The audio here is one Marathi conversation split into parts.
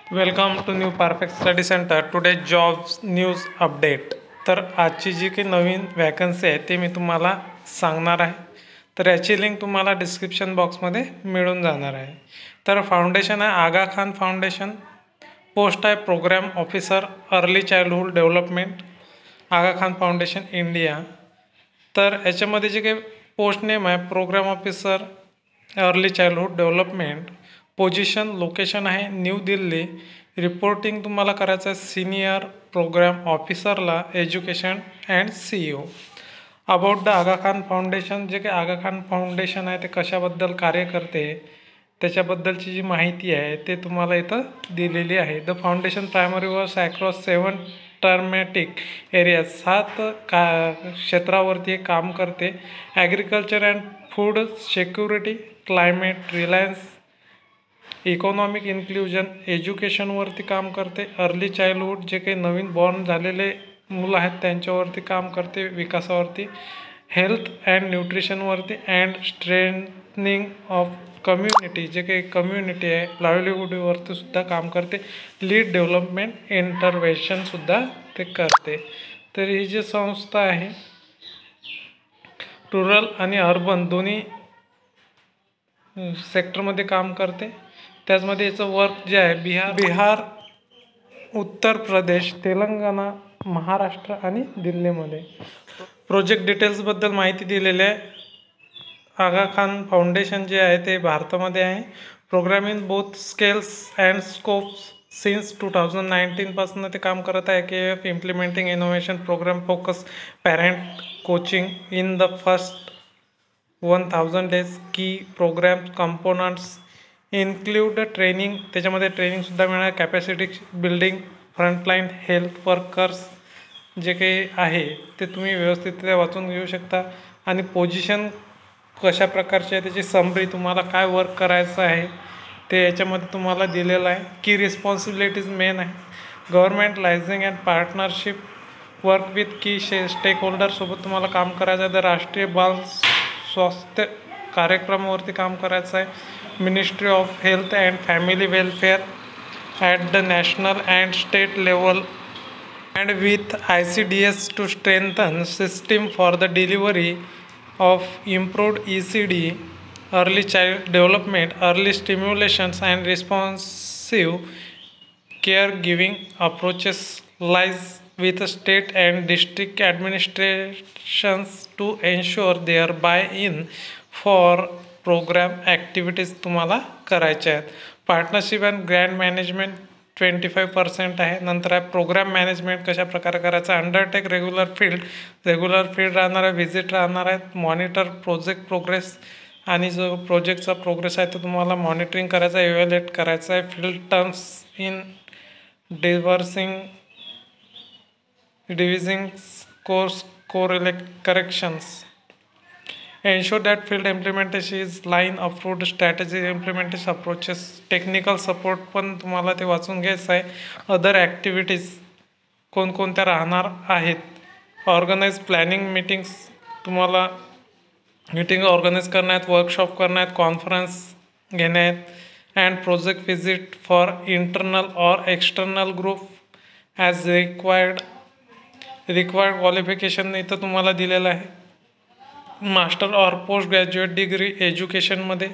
Welcome to new perfect study centre. Today jobs news update. तर आजची जी काही नवीन वॅकन्सी आहे ते मी तुम्हाला सांगणार आहे. तर याची लिंक तुम्हाला डिस्क्रिप्शन बॉक्समध्ये मिळून जाणार आहे. तर फाउंडेशन आहे आगा खान फाउंडेशन. पोस्ट आहे programme officer early childhood development, Aga Khan foundation India. तर याच्यामध्ये जे काही पोस्ट नेम आहे programme officer early childhood development. Position location आहे न्यू दिल्ली. रिपोर्टिंग तुम्हाला करायचं आहे सिनियर प्रोग्राम ऑफिसरला education and CEO. About the Aga Khan foundation. जे काही आगा खान फाउंडेशन आहे ते कशाबद्दल कार्य करते त्याच्याबद्दलची जी माहिती आहे ते तुम्हाला इथं दिलेली आहे. The foundation primary works across 7 thematic area. 7 क्षेत्रावरती काम करते. Agriculture and food security, climate reliance, economic inclusion, एज्युकेशनवरती काम करते. अर्ली चाइल्डहुड जे काही नवीन बॉर्न झालेले मुलं आहेत त्यांच्यावरती काम करते, विकासावरती. हेल्थ अँड न्यूट्रिशनवरती अँड स्ट्रेंथनिंग ऑफ कम्युनिटी. जे काही कम्युनिटी आहे लाईव्हलीहूडवरती सुद्धा काम करते. लीड डेव्हलपमेंट इंटरव्हेन्शनसुद्धा ते करते. तर ही जी संस्था आहे रुरल आणि अर्बन दोन्ही सेक्टरमध्ये काम करते. त्याचमध्ये याचं वर्क जे आहे बिहार, उत्तर प्रदेश, तेलंगणा, महाराष्ट्र आणि दिल्लीमध्ये. प्रोजेक्ट डिटेल्सबद्दल माहिती दिलेली आहे. आगा खान फाउंडेशन जे आहे ते भारतामध्ये आहे. Programme in both scales and scopes since 2019पासून ते काम करत आहे. KF implementing innovation programme focus parent coaching in the first 1000 days. Key programme components include training. त्याच्यामध्ये ट्रेनिंगसुद्धा मिळणार. Capacity building, frontline health workers जे काही आहे ते तुम्ही व्यवस्थितरित्या वाचून घेऊ शकता. आणि पोझिशन कशा प्रकारची आहे त्याची समरी, तुम्हाला काय वर्क करायचं आहे ते याच्यामध्ये तुम्हाला दिलेलं आहे. की रिस्पॉन्सिबिलिटीज मेन आहे. Government liaising and partnership work with key स्टेक होल्डरसोबत तुम्हाला काम करायचं आहे. तर राष्ट्रीय बाल स्वास्थ्य कार्यक्रमावरती काम करायचं आहे. Ministry of health and family welfare at the national and state level and with ICDS to strengthen system for the delivery of improved ECD, early child development, early stimulations and responsive care giving approaches lies with state and district administrations to ensure their buy-in for program activities तुम्हाला करायच्या आहेत. पार्टनरशिप अँड ग्रँड मॅनेजमेंट 25% आहे. नंतर आहे प्रोग्राम मॅनेजमेंट कशा प्रकारे करायचं. अंडरटेक रेग्युलर फील्ड राहणार आहे. व्हिजिट राहणार आहेत. मॉनिटर प्रोजेक्ट प्रोग्रेस, आणि जो प्रोजेक्टचा प्रोग्रेस आहे तो तुम्हाला मॉनिटरिंग करायचा आहे, इव्हॅल्युएट करायचा आहे. Field terms in devising course corrections. Ensure that field implementation is line approved strategy implementation approaches. Technical support पण तुम्हाला ते वाचून घ्यायचं आहे. अदर ॲक्टिव्हिटीज कोणकोणत्या राहणार आहेत. ऑर्गनाईज प्लॅनिंग मीटिंग्स, तुम्हाला मीटिंग ऑर्गनाईज करण्या आहेत, वर्कशॉप करण्या आहेत, कॉन्फरन्स घेण्या आहेत. And project visit for internal or external group as required qualification इथं तुम्हाला दिलेलं आहे. Master or post graduate degree एज्युकेशनमध्ये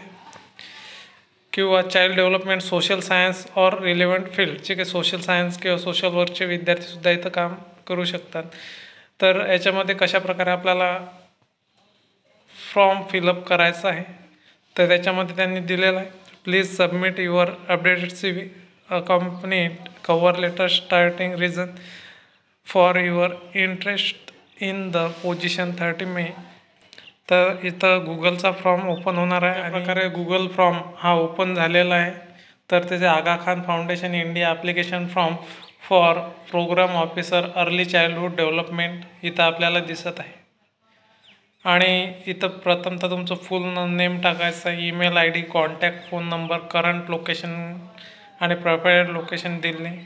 किंवा child development, social science or relevant field. जे काही सोशल सायन्स किंवा सोशल वर्कचे विद्यार्थीसुद्धा इथं काम करू शकतात. तर याच्यामध्ये कशाप्रकारे आपल्याला फॉर्म फिलअप करायचा आहे तर त्याच्यामध्ये त्यांनी दिलेलं आहे. Please submit your updated CV accompanied cover letter starting reason for your interest in the position 30 May. तर इथं गुगलचा फॉर्म ओपन होणार आहे. अशा प्रकारे गुगल फॉर्म हा ओपन झालेला आहे. तर त्याचे Aga Khan foundation India application form for program officer early childhood development इथं आपल्याला दिसत आहे. आणि इथं प्रथमतः तुमचं फुल नेम टाकायचं आहे, email ID, contact phone number, current location आणि प्रोफाईल लोकेशन दिले.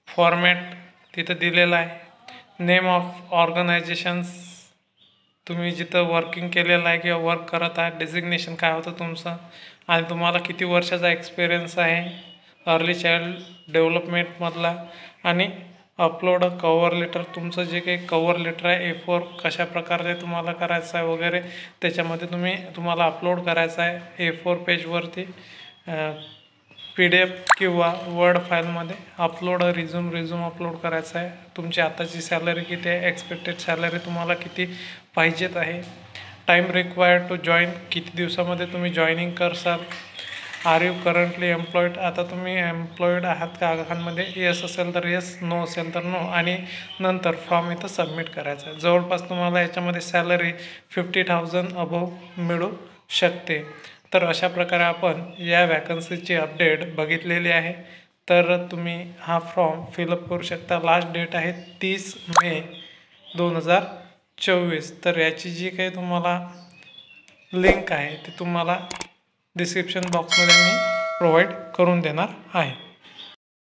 फॉर्मॅट तिथं दिलेलं आहे. नेम ऑफ ऑर्गनायझेशन्स, तुम्ही जिथं वर्किंग केलेलं आहे किंवा वर्क करत आहे, डेझिग्नेशन काय होतं तुमचं, आणि तुम्हाला किती वर्षाचा एक्सपिरियन्स आहे. अर्ली चाइल्ड डेव्हलपमेंटमधला आणि अपलोड कव्हर लेटर. तुमचं जे काही कव्हर लेटर आहे A4 कशा प्रकारे तुम्हाला करायचं आहे वगैरे त्याच्यामध्ये तुम्हाला अपलोड करायचं आहे A4 पेजवरती PDF किंवा वर्ड फाईलमध्ये अपलोड रिझ्यूम अपलोड करायचा आहे. तुमची आताची सॅलरी किती आहे, एक्सपेक्टेड सॅलरी तुम्हाला किती पाहिजेत आहे, टाईम रिक्वायर्ड टू जॉईन, किती दिवसामध्ये तुम्ही जॉईनिंग करसाल, आर यू करंटली एम्प्लॉईड, आता तुम्ही एम्प्लॉईड आहात का खानमध्ये, येस असेल तर येस, नो असेल तर नो, आणि नंतर फॉर्म इथं सबमिट करायचा आहे. जवळपास तुम्हाला याच्यामध्ये सॅलरी 50,000 अबोव्ह मिळू शकते. तर अशा प्रकारे आपण या वॅकन्सीची अपडेट बघितलेली आहे. तर तुम्ही हा फॉर्म फिलअप करू शकता. लास्ट डेट आहे 30 मे 2024. तर याची जी काही तुम्हाला लिंक आहे ती तुम्हाला डिस्क्रिप्शन बॉक्समध्ये मी प्रोव्हाइड करून देणार आहे.